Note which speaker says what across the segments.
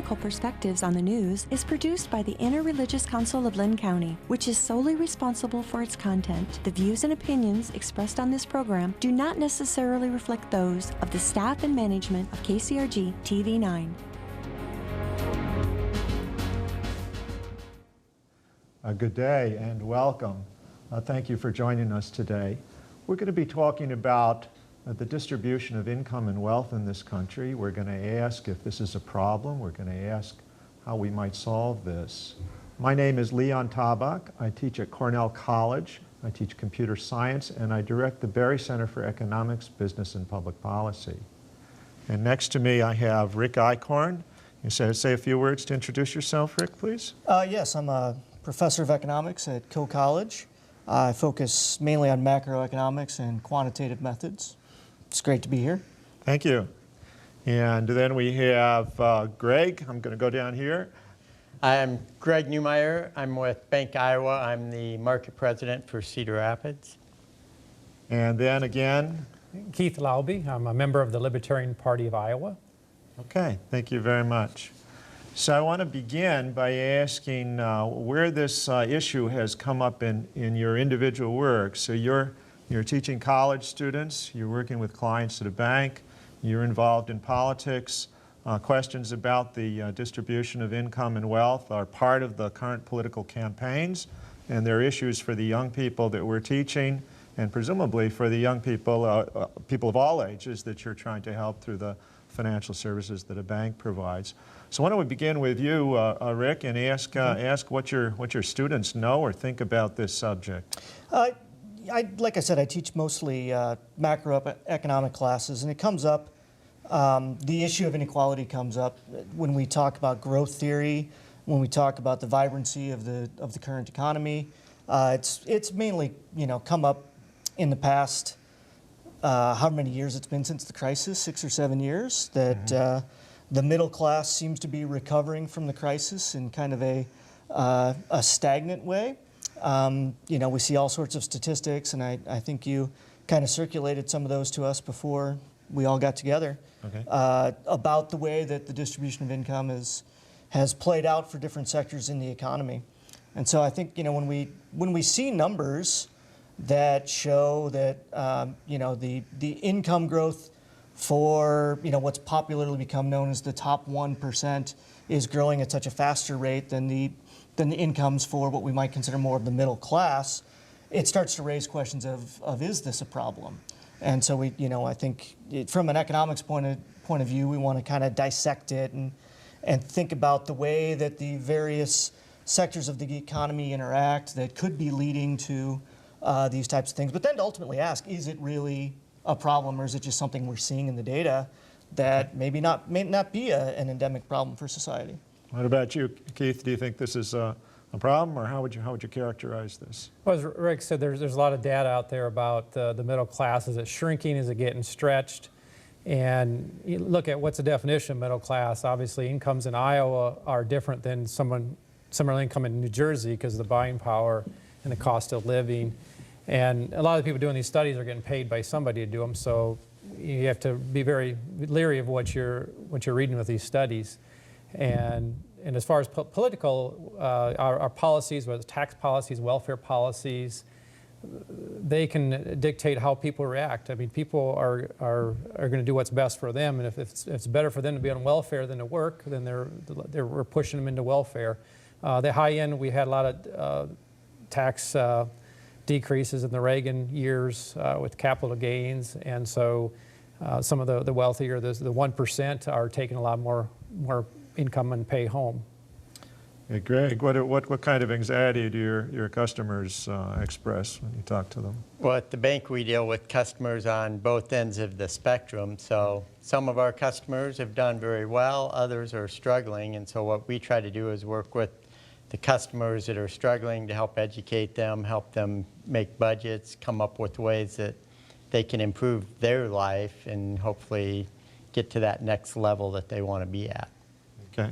Speaker 1: Political Perspectives on the News is produced by the Interreligious Council of Lynn County, which is solely responsible for its content. The views and opinions expressed on this program do not necessarily reflect those of the staff and management of KCRG TV 9.
Speaker 2: Good day and welcome. Thank you for joining us today. We're going to be talking about the distribution of income and wealth in this country. We're going to ask if this is a problem. We're going to ask how we might solve this. My name is Leon Tabak. I teach at Cornell College. I teach computer science, and I direct the Berry Center for Economics, Business, and Public Policy. And next to me, I have Rick Eichhorn. You say a few words to introduce yourself, Rick, please.
Speaker 3: Yes, I'm a professor of economics at Kill College. I focus mainly on macroeconomics and quantitative methods. It's great to be here.
Speaker 2: Thank you. And then we have Greg. I'm going to go down here.
Speaker 4: I'm Greg Neumeyer. I'm with Bank Iowa. I'm the market president for Cedar Rapids.
Speaker 2: And then again,
Speaker 5: Keith Laube. I'm a member of the Libertarian Party of Iowa.
Speaker 2: Okay, thank you very much. So I want to begin by asking where this issue has come up in your individual work. So you're teaching college students, you're working with clients at a bank, you're involved in politics. Questions about the distribution of income and wealth are part of the current political campaigns, and they're issues for the young people that we're teaching, and presumably for the young people, people of all ages that you're trying to help through the financial services that a bank provides. So why don't we begin with you, Rick, and ask what your students know or think about this subject.
Speaker 3: Like I said, I teach mostly macroeconomic classes, and it comes up, the issue of inequality comes up when we talk about growth theory, when we talk about the vibrancy of the current economy. It's mainly, come up in the past, how many years it's been since the crisis, 6 or 7 years, that the middle class seems to be recovering from the crisis in kind of a stagnant way. We see all sorts of statistics, and I think you kind of circulated some of those to us before we all got together, about the way that the distribution of income has played out for different sectors in the economy. And so I think when we see numbers that show that the income growth for what's popularly become known as the top 1% is growing at such a faster rate than the incomes for what we might consider more of the middle class, it starts to raise questions of is this a problem? And so I think from an economics point of view, we want to kind of dissect it and think about the way that the various sectors of the economy interact that could be leading to these types of things. But then to ultimately ask, is it really a problem, or is it just something we're seeing in the data that may not be an endemic problem for society?
Speaker 2: What about you, Keith? Do you think this is a problem, or how would you characterize this?
Speaker 5: Well, as Rick said, there's a lot of data out there about the middle class. Is it shrinking? Is it getting stretched? And you look at what's the definition of middle class. Obviously, incomes in Iowa are different than similar income in New Jersey because of the buying power and the cost of living. And a lot of the people doing these studies are getting paid by somebody to do them, so you have to be very leery of what you're reading with these studies. And as far as political, our policies, whether it's tax policies, welfare policies, they can dictate how people react. I mean, people are going to do what's best for them, and if it's better for them to be on welfare than to work, then we're pushing them into welfare. The high end, we had a lot of tax decreases in the Reagan years with capital gains, and so some of the wealthier, the 1%, are taking a lot more income and pay home.
Speaker 2: Hey, Greg, what kind of anxiety do your customers express when you talk to them?
Speaker 4: Well, at the bank we deal with customers on both ends of the spectrum. So some of our customers have done very well, others are struggling, and so what we try to do is work with the customers that are struggling to help educate them, help them make budgets, come up with ways that they can improve their life and hopefully get to that next level that they want to be at.
Speaker 2: Okay.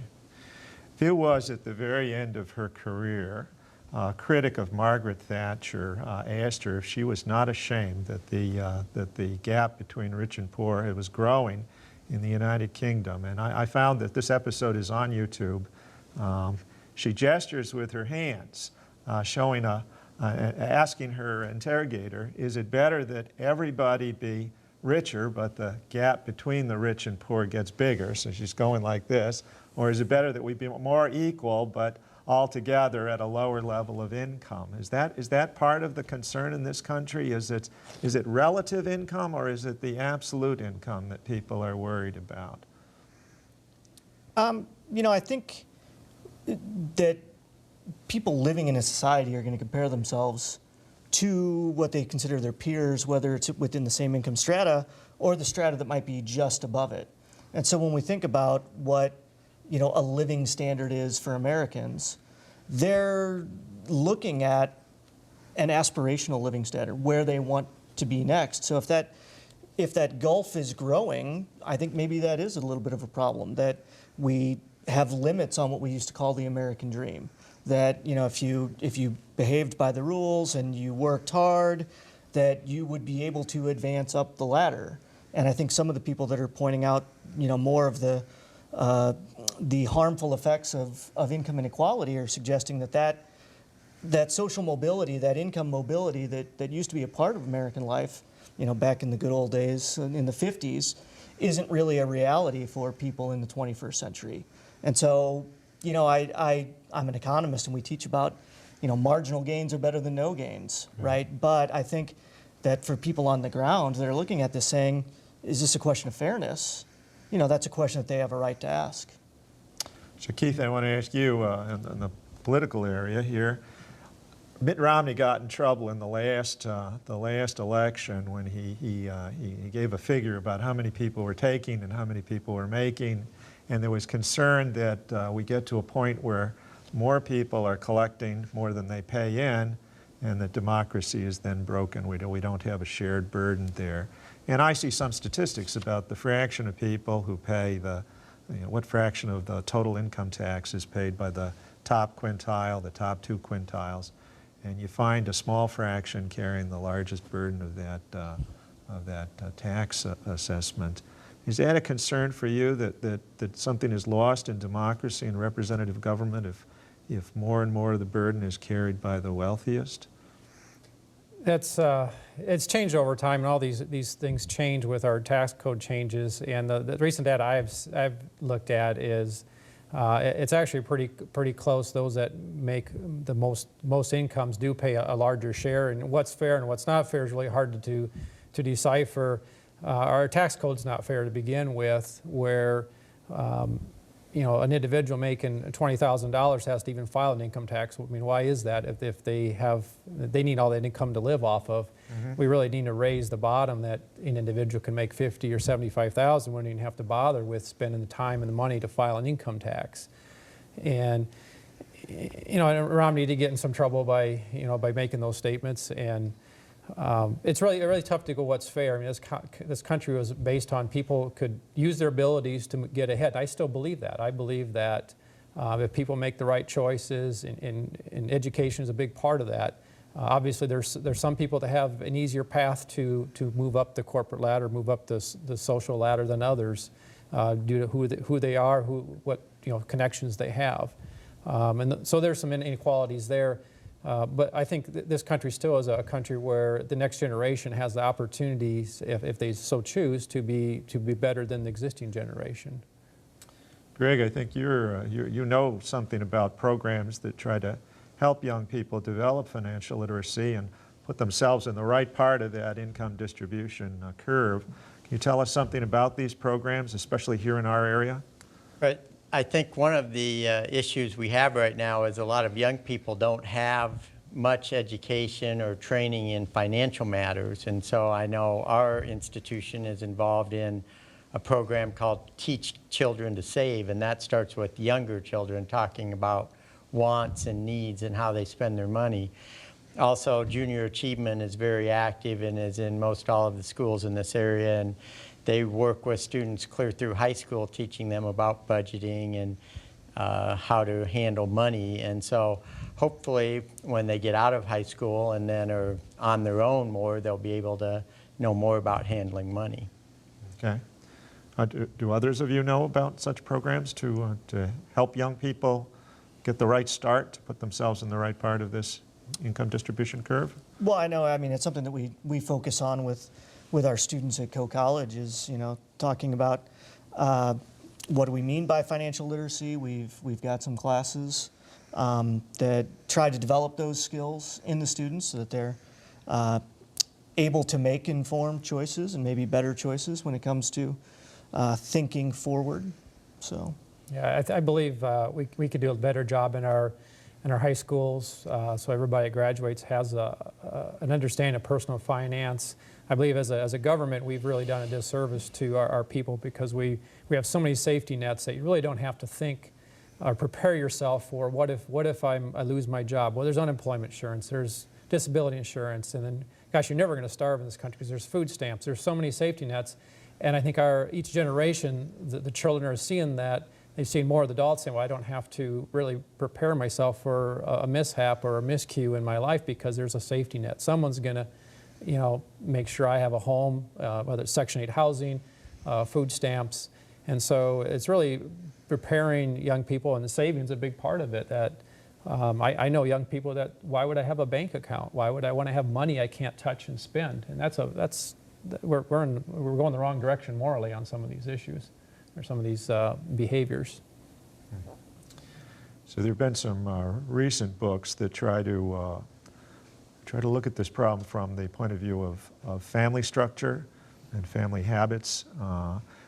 Speaker 2: There was, at the very end of her career, a critic of Margaret Thatcher asked her if she was not ashamed that the gap between rich and poor was growing, in the United Kingdom. And I found that this episode is on YouTube. She gestures with her hands, showing asking her interrogator, is it better that everybody be richer, but the gap between the rich and poor gets bigger? So she's going like this. Or is it better that we be more equal, but all together at a lower level of income? Is that part of the concern in this country? Is it relative income, or is it the absolute income that people are worried about?
Speaker 3: I think that people living in a society are going to compare themselves to what they consider their peers, whether it's within the same income strata or the strata that might be just above it. And so when we think about what a living standard is for Americans, they're looking at an aspirational living standard, where they want to be next. So if that gulf is growing, I think maybe that is a little bit of a problem, that we have limits on what we used to call the American dream. That if you behaved by the rules and you worked hard, that you would be able to advance up the ladder. And I think some of the people that are pointing out more of the harmful effects of income inequality are suggesting that social mobility, that income mobility that used to be a part of American life, back in the good old days in the 50s, isn't really a reality for people in the 21st century. And so, I'm an economist, and we teach about, marginal gains are better than no gains, right? But I think that for people on the ground, they're looking at this saying, is this a question of fairness? That's a question that they have a right to ask.
Speaker 2: So Keith, I want to ask you in the political area here. Mitt Romney got in trouble in the last election when he gave a figure about how many people were taking and how many people were making, and there was concern that we get to a point where more people are collecting more than they pay in, and that democracy is then broken. We don't have a shared burden there. And I see some statistics about the fraction of people who pay what fraction of the total income tax is paid by the top quintile, the top 2 quintiles, and you find a small fraction carrying the largest burden of that tax assessment. Is that a concern for you, that something is lost in democracy and representative government if more and more of the burden is carried by the wealthiest?
Speaker 5: It's changed over time, and all these things change with our tax code changes. And the recent data I've looked at is it's actually pretty close. Those that make the most incomes do pay a larger share, and what's fair and what's not fair is really hard to decipher. Our tax code's not fair to begin with, where an individual making $20,000 has to even file an income tax. I mean, why is that? If they need all that income to live off of, we really need to raise the bottom, that an individual can make $50,000 or $75,000, wouldn't even have to bother with spending the time and the money to file an income tax. And Romney did get in some trouble by making those statements, and it's really tough to go what's fair. I mean, this country was based on people could use their abilities to get ahead. I still believe that. I believe that if people make the right choices, and education is a big part of that. Obviously, there's some people that have an easier path to move up the corporate ladder, move up the social ladder than others, due to who they are, what connections they have, and so there's some inequalities there. But I think this country still is a country where the next generation has the opportunities, if they so choose, to be better than the existing generation.
Speaker 2: Greg, I think you know something about programs that try to help young people develop financial literacy and put themselves in the right part of that income distribution curve. Can you tell us something about these programs, especially here in our area?
Speaker 4: Right. I think one of the issues we have right now is a lot of young people don't have much education or training in financial matters. And so I know our institution is involved in a program called Teach Children to Save, and that starts with younger children talking about wants and needs and how they spend their money. Also, Junior Achievement is very active and is in most all of the schools in this area, and they work with students clear through high school, teaching them about budgeting and how to handle money. And so hopefully when they get out of high school and then are on their own more, they'll be able to know more about handling money.
Speaker 2: Okay. Do others of you know about such programs to help young people get the right start, to put themselves in the right part of this income distribution curve?
Speaker 3: Well, I know. I mean, it's something that we focus on with our students at Co-College is, talking about what do we mean by financial literacy. We've got some classes that try to develop those skills in the students so that they're able to make informed choices and maybe better choices when it comes to thinking forward. So.
Speaker 5: Yeah, I believe we could do a better job in our high schools, so everybody that graduates has an understanding of personal finance. I believe as a government, we've really done a disservice to our people because we have so many safety nets that you really don't have to think or prepare yourself for what if I lose my job. Well, there's unemployment insurance, there's disability insurance, and then, gosh, you're never going to starve in this country because there's food stamps. There's so many safety nets, and I think each generation, the children are seeing that. They've seen more of the adults saying, well, I don't have to really prepare myself for a mishap or a miscue in my life because there's a safety net. Someone's going to, make sure I have a home, whether it's Section 8 housing, food stamps. And so it's really preparing young people, and the savings is a big part of it. That I know young people that, why would I have a bank account? Why would I want to have money I can't touch and spend? And we're going the wrong direction morally on some of these issues. Or some of these behaviors.
Speaker 2: So there have been some recent books that try to look at this problem from the point of view of family structure and family habits.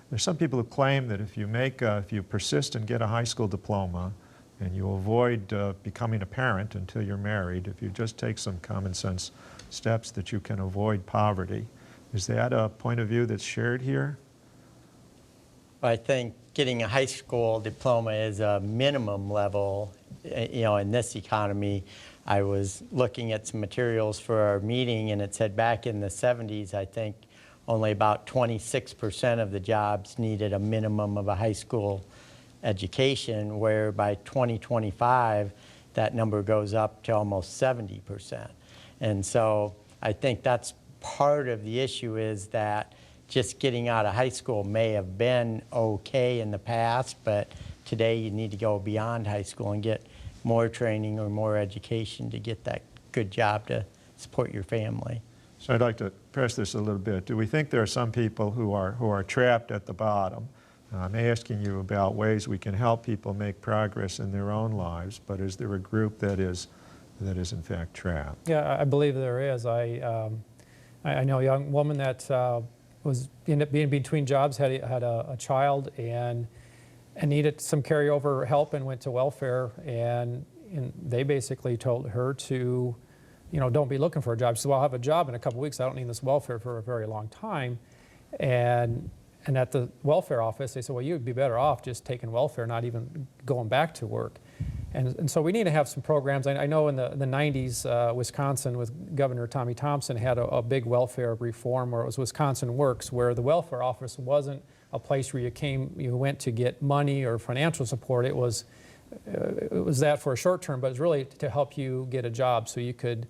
Speaker 2: There's some people who claim that if you persist and get a high school diploma and you avoid becoming a parent until you're married, if you just take some common sense steps, that you can avoid poverty. Is that a point of view that's shared here?
Speaker 4: I think getting a high school diploma is a minimum level, in this economy. I was looking at some materials for our meeting, and it said back in the 70s, I think only about 26% of the jobs needed a minimum of a high school education, where by 2025, that number goes up to almost 70%. And so I think that's part of the issue, is that just getting out of high school may have been okay in the past, but today you need to go beyond high school and get more training or more education to get that good job to support your family.
Speaker 2: So I'd like to press this a little bit. Do we think there are some people who are trapped at the bottom? I'm asking you about ways we can help people make progress in their own lives, but is there a group that is in fact trapped?
Speaker 5: Yeah, I believe there is. I know a young woman that ended up being between jobs, had a child, and needed some carryover help, and went to welfare, and they basically told her to, don't be looking for a job. She said, well, I'll have a job in a couple weeks. I don't need this welfare for a very long time. And at the welfare office, they said, well, you'd be better off just taking welfare, not even going back to work. And so we need to have some programs. I know in the 90s, Wisconsin, with Governor Tommy Thompson, had a big welfare reform where it was Wisconsin Works, where the welfare office wasn't a place where you went to get money or financial support. It was that for a short term, but it was really to help you get a job so you could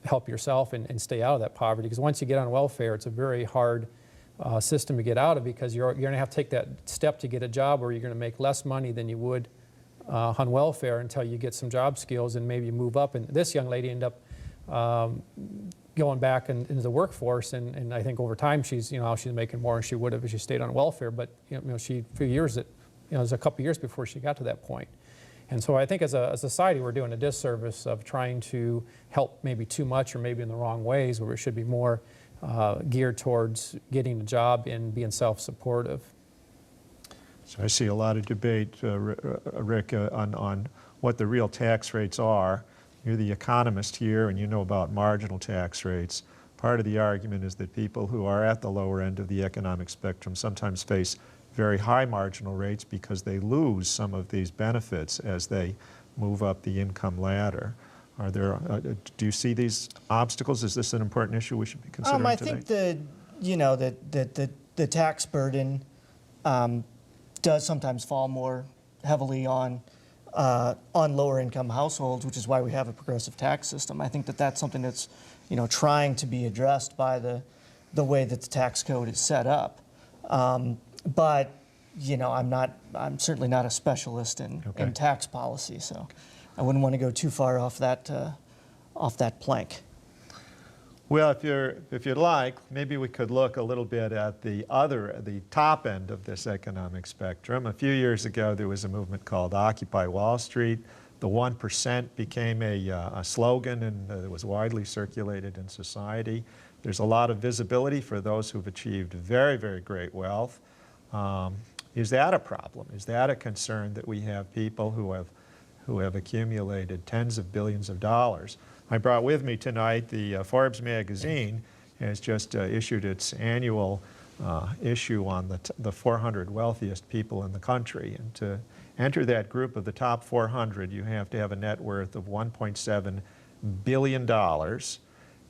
Speaker 5: help yourself and stay out of that poverty. Because once you get on welfare, it's a very hard system to get out of, because you're going to have to take that step to get a job where you're going to make less money than you would on welfare until you get some job skills and maybe move up. And this young lady ended up going back into the workforce, and I think over time she's making more than she would have if she stayed on welfare. But she, for years, it was a couple years before she got to that point. And so I think as a society, we're doing a disservice of trying to help maybe too much or maybe in the wrong ways, where it should be more geared towards getting a job and being self-supportive.
Speaker 2: So I see a lot of debate, Rick, on what the real tax rates are. You're the economist here, and you know about marginal tax rates. Part of the argument is that people who are at the lower end of the economic spectrum sometimes face very high marginal rates because they lose some of these benefits as they move up the income ladder. Are there? Do you see these obstacles? Is this an important issue we should be considering
Speaker 3: I
Speaker 2: today?
Speaker 3: think the tax burden does sometimes fall more heavily on lower income households, which is why we have a progressive tax system. I think that that's something that's trying to be addressed by the way that the tax code is set up. But I'm certainly not a specialist in tax policy, so I wouldn't want to go too far off that plank.
Speaker 2: Well, if you'd like, maybe we could look a little bit at the top end of this economic spectrum. A few years ago, there was a movement called Occupy Wall Street. The 1% became a slogan, and it was widely circulated in society. There's a lot of visibility for those who've achieved very, very great wealth. Is that a problem? Is that a concern that we have people who have accumulated tens of billions of dollars? I brought with me tonight the Forbes magazine has just issued its annual issue on the 400 wealthiest people in the country. And to enter that group of the top 400, you have to have a net worth of $1.7 billion.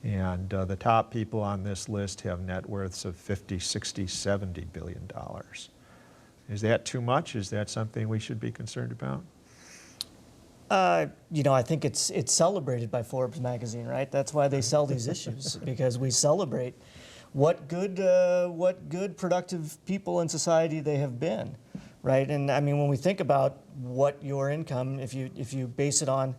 Speaker 2: And the top people on this list have net worths of 50, 60, 70 billion dollars. Is that too much? Is that something we should be concerned about?
Speaker 3: I think it's celebrated by Forbes magazine, right? That's why they sell these issues, because we celebrate what good productive people in society they have been, right? And I mean, when we think about what your income, if you base it on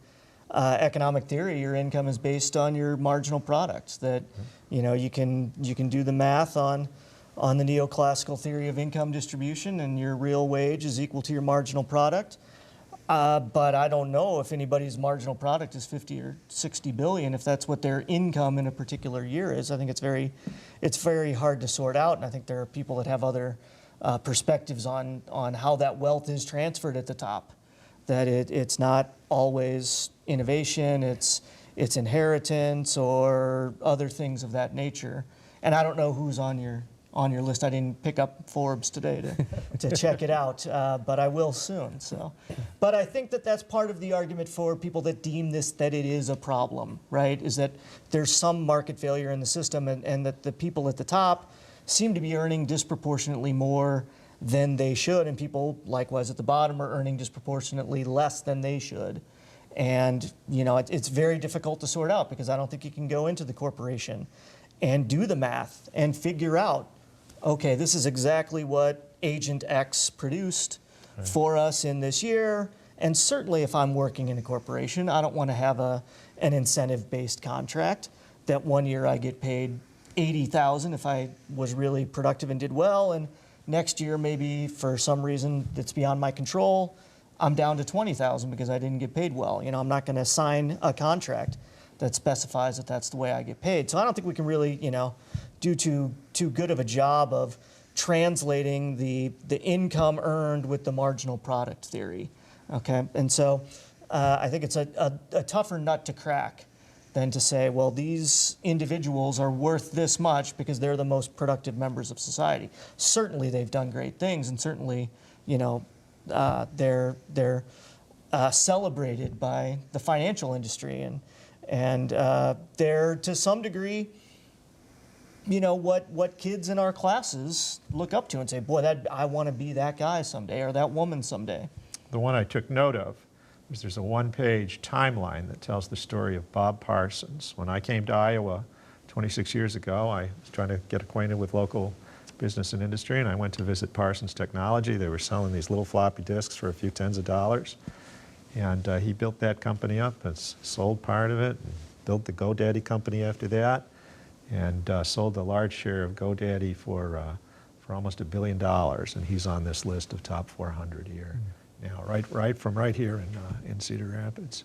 Speaker 3: economic theory, your income is based on your marginal product. That you can do the math on the neoclassical theory of income distribution, and your real wage is equal to your marginal product. But I don't know if anybody's marginal product is 50 or 60 billion, if that's what their income in a particular year is. I think it's very hard to sort out, and I think there are people that have other perspectives on how that wealth is transferred at the top. That it's not always innovation, it's inheritance or other things of that nature. And I don't know who's on your list. I didn't pick up Forbes today to check it out, but I will soon. So, but I think that's part of the argument for people that deem that it is a problem, right? Is that there's some market failure in the system, and that the people at the top seem to be earning disproportionately more than they should, and people likewise at the bottom are earning disproportionately less than they should. And it's very difficult to sort out, because I don't think you can go into the corporation and do the math and figure out, okay, this is exactly what Agent X produced for us in this year. And certainly if I'm working in a corporation, I don't want to have an incentive-based contract that one year I get paid $80,000 if I was really productive and did well, and next year maybe for some reason that's beyond my control, I'm down to $20,000 because I didn't get paid well. I'm not going to sign a contract that specifies that that's the way I get paid. So I don't think we can really, do too good of a job of translating the income earned with the marginal product theory. Okay, and so I think it's a tougher nut to crack than to say, well, these individuals are worth this much because they're the most productive members of society. Certainly, they've done great things, and certainly, they're celebrated by the financial industry, and they're to some degree, what kids in our classes look up to and say, boy, I want to be that guy someday or that woman someday.
Speaker 2: The one I took note of was there's a one-page timeline that tells the story of Bob Parsons. When I came to Iowa 26 years ago, I was trying to get acquainted with local business and industry, and I went to visit Parsons Technology. They were selling these little floppy disks for a few tens of dollars. And he built that company up and sold part of it, and built the GoDaddy company after that, and sold a large share of GoDaddy for almost $1 billion. And he's on this list of top 400 here now, right here in Cedar Rapids.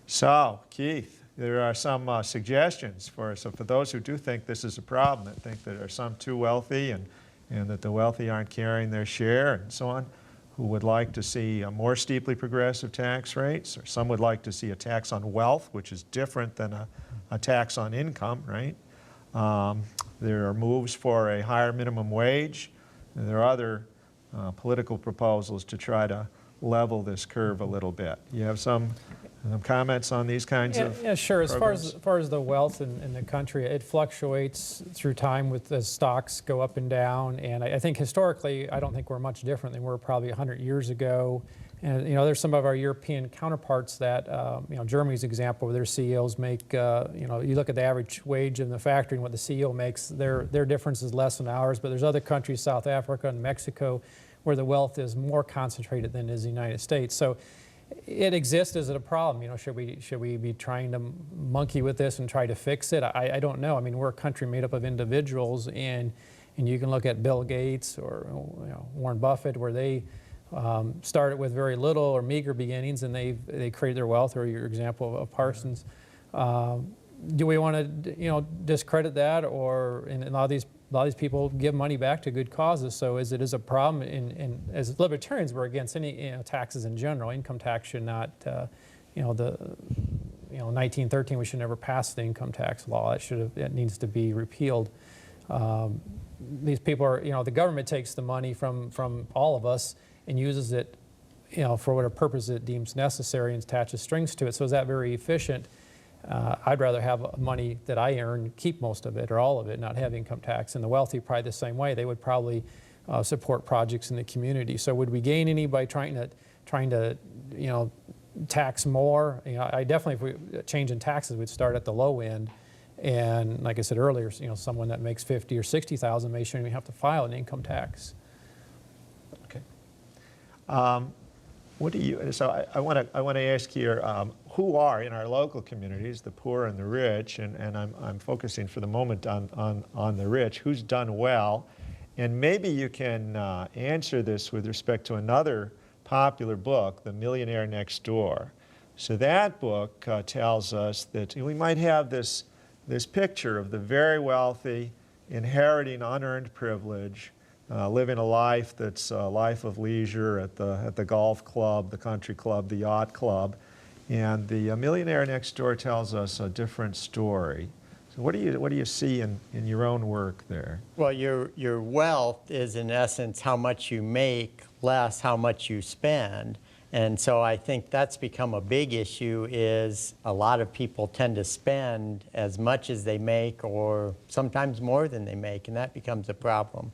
Speaker 2: So, Keith, there are some suggestions for those who do think this is a problem, that think that there are some too wealthy and that the wealthy aren't carrying their share and so on, who would like to see more steeply progressive tax rates, or some would like to see a tax on wealth, which is different than a tax on income, right? There are moves for a higher minimum wage, and there are other political proposals to try to level this curve a little bit. You have some comments on these kinds of
Speaker 5: Yeah, sure.
Speaker 2: programs?
Speaker 5: As far as the wealth in the country, it fluctuates through time as stocks go up and down. And I think historically, I don't think we're much different than we were probably 100 years ago. And there's some of our European counterparts that, Germany's example, where their CEOs make, you look at the average wage in the factory and what the CEO makes, their difference is less than ours. But there's other countries, South Africa and Mexico, where the wealth is more concentrated than is the United States. So it exists. Is it a problem? Should we be trying to monkey with this and try to fix it? I don't know. I mean, we're a country made up of individuals, and you can look at Bill Gates or Warren Buffett, where they started with very little or meager beginnings, and they created their wealth. Or your example of Parsons. Do we want to discredit that, or and a lot of these people give money back to good causes? So it is a problem. And as libertarians, we're against any taxes in general. Income tax should not, 1913 we should never pass the income tax law. It needs to be repealed. These people are, the government takes the money from all of us and uses it, for whatever purpose it deems necessary and attaches strings to it. So is that very efficient? I'd rather have money that I earn, keep most of it or all of it, not have income tax. And the wealthy probably the same way. They would probably support projects in the community. So would we gain any by trying to tax more? I definitely, if we change in taxes, we'd start at the low end. And like I said earlier, someone that makes $50,000 or $60,000 may shouldn't even have to file an income tax.
Speaker 2: Okay. So I want to ask here, who are in our local communities, the poor and the rich, and I'm focusing for the moment on the rich, who's done well, and maybe you can answer this with respect to another popular book, The Millionaire Next Door. So that book tells us that we might have this picture of the very wealthy inheriting unearned privilege, living a life that's a life of leisure at the golf club, the country club, the yacht club. And the Millionaire Next Door tells us a different story. So what do you see in your own work there?
Speaker 4: Well, your wealth is in essence how much you make less how much you spend. And so I think that's become a big issue, is a lot of people tend to spend as much as they make or sometimes more than they make, and that becomes a problem.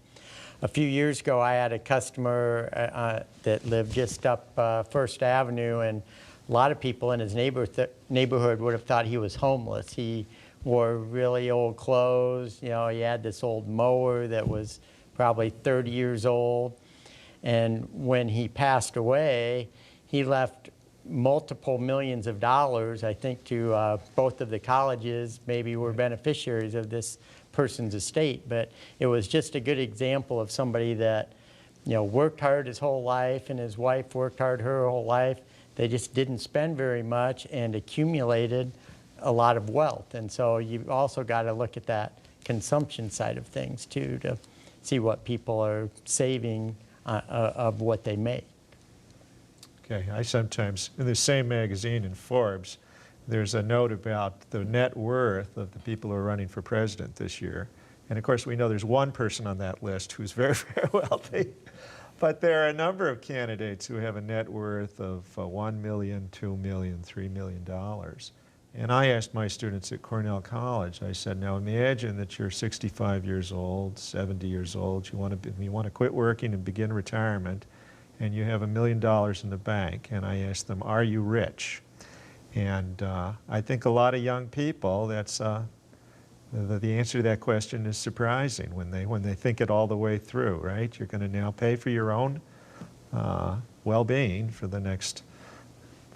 Speaker 4: A few years ago, I had a customer that lived just up First Avenue, and a lot of people in his neighborhood would have thought he was homeless. He wore really old clothes. He had this old mower that was probably 30 years old. And when he passed away, he left multiple millions of dollars, I think, to both of the colleges, maybe were beneficiaries of this person's estate. But it was just a good example of somebody that, worked hard his whole life, and his wife worked hard her whole life. They just didn't spend very much and accumulated a lot of wealth. And so you've also got to look at that consumption side of things too, to see what people are saving of what they make.
Speaker 2: Okay, I sometimes, in the same magazine in Forbes, there's a note about the net worth of the people who are running for president this year. And of course, we know there's one person on that list who's very, very wealthy. But there are a number of candidates who have a net worth of $1 million, $2 million, $3 million. And I asked my students at Cornell College, I said, now imagine that you're 65 years old, 70 years old, you want to quit working and begin retirement, and you have $1 million in the bank. And I asked them, are you rich? And I think a lot of young people, that's the answer to that question is surprising when they think it all the way through, right? You're going to now pay for your own well-being for the next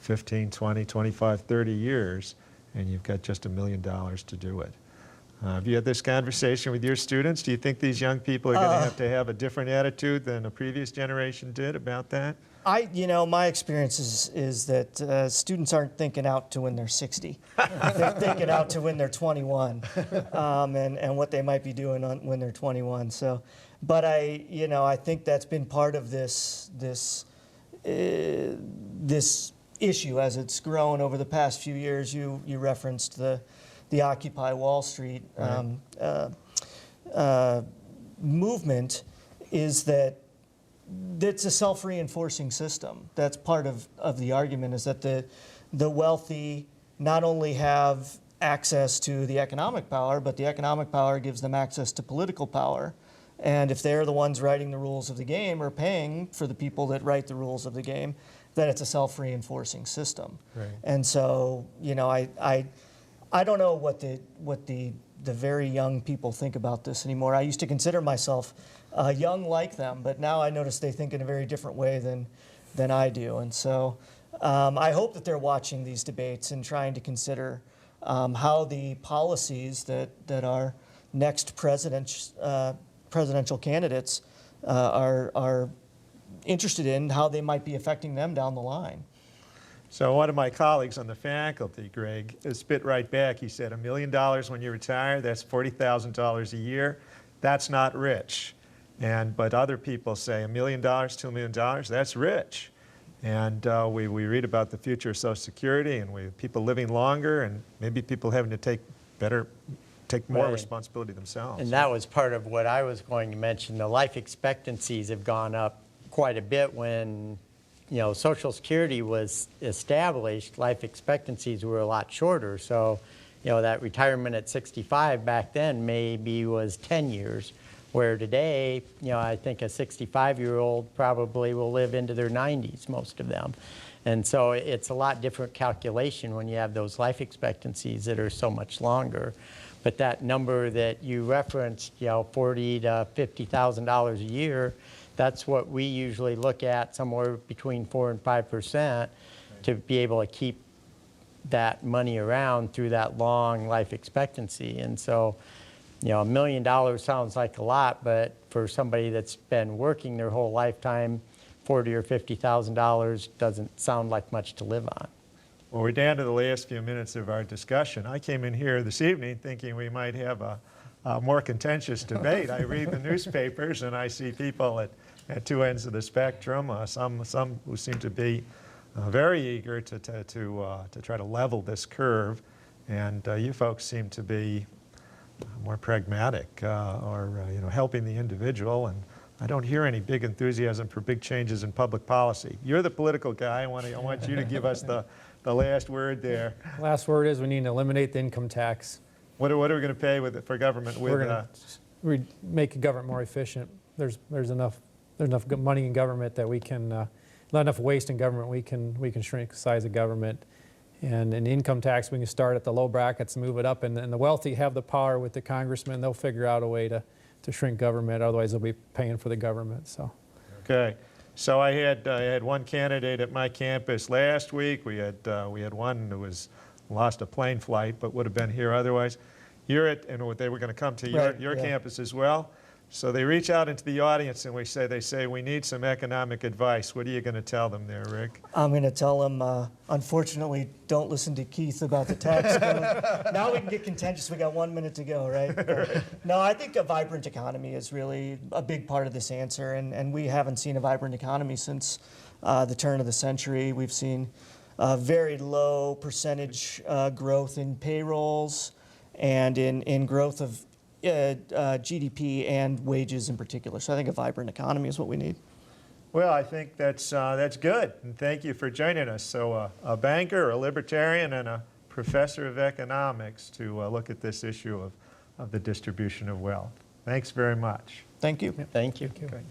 Speaker 2: 15, 20, 25, 30 years, and you've got just $1 million to do it. Have you had this conversation with your students? Do you think these young people are going to have a different attitude than a previous generation did about that?
Speaker 3: My experience is that students aren't thinking out to when they're 60. They're thinking out to when they're 21, and what they might be doing when they're 21. So, but I think that's been part of this issue as it's grown over the past few years. You referenced the Occupy Wall Street movement. Is that it's a self-reinforcing system. That's part of the argument, is that the wealthy not only have access to the economic power, but the economic power gives them access to political power. And if they're the ones writing the rules of the game or paying for the people that write the rules of the game, that it's a self-reinforcing system.
Speaker 2: Right.
Speaker 3: And so, you know, I don't know what the very young people think about this anymore. I used to consider myself young like them, but now I notice they think in a very different way than I do. And so I hope that they're watching these debates and trying to consider how the policies that our next presidential candidates are interested in, how they might be affecting them down the line.
Speaker 2: So one of my colleagues on the faculty, Greg, spit right back. He said, $1 million when you retire, that's $40,000 a year. That's not rich. But other people say $1 million, $2 million, that's rich. And we read about the future of Social Security and people living longer and maybe people having to take more responsibility themselves.
Speaker 4: And that was part of what I was going to mention. The life expectancies have gone up quite a bit. When Social Security was established, life expectancies were a lot shorter. So that retirement at 65 back then maybe was 10 years, where today I think a 65-year-old probably will live into their 90s, most of them. And so it's a lot different calculation when you have those life expectancies that are so much longer. But that number that you referenced, $40,000 to $50,000 a year, that's what we usually look at, somewhere between 4% and 5%, to be able to keep that money around through that long life expectancy. And so, $1 million sounds like a lot, but for somebody that's been working their whole lifetime, $40,000 or $50,000 doesn't sound like much to live on.
Speaker 2: Well, we're down to the last few minutes of our discussion. I came in here this evening thinking we might have a more contentious debate. I read the newspapers and I see people at two ends of the spectrum, some who seem to be very eager to try to level this curve, and you folks seem to be more pragmatic or helping the individual. And I don't hear any big enthusiasm for big changes in public policy. You're the political guy. I want you to give us the last word there.
Speaker 5: Last word is we need to eliminate the income tax.
Speaker 2: What are we going to pay for government?
Speaker 5: We're going to make government more efficient. There's enough money in government that we can, not enough waste in government, we can shrink the size of government. And an income tax, we can start at the low brackets, move it up, and the wealthy have the power with the congressmen. They'll figure out a way to shrink government, otherwise they'll be paying for the government. So.
Speaker 2: Okay. So I had one candidate at my campus last week. We had one who lost a plane flight, but would have been here otherwise. And they were going to come to your campus as well. So they reach out into the audience and they say, we need some economic advice. What are you going to tell them there, Rick?
Speaker 3: I'm going to tell them, unfortunately, don't listen to Keith about the tax code. Now we can get contentious. We got 1 minute to go, right? No, I think a vibrant economy is really a big part of this answer, and we haven't seen a vibrant economy since the turn of the century. We've seen very low percentage growth in payrolls and in growth of GDP and wages in particular. So I think a vibrant economy is what we need.
Speaker 2: Well, I think that's good, and thank you for joining us. So a banker, a libertarian, and a professor of economics to look at this issue of the distribution of wealth. Thanks very much.
Speaker 3: Thank you.
Speaker 4: Thank you.
Speaker 2: Okay.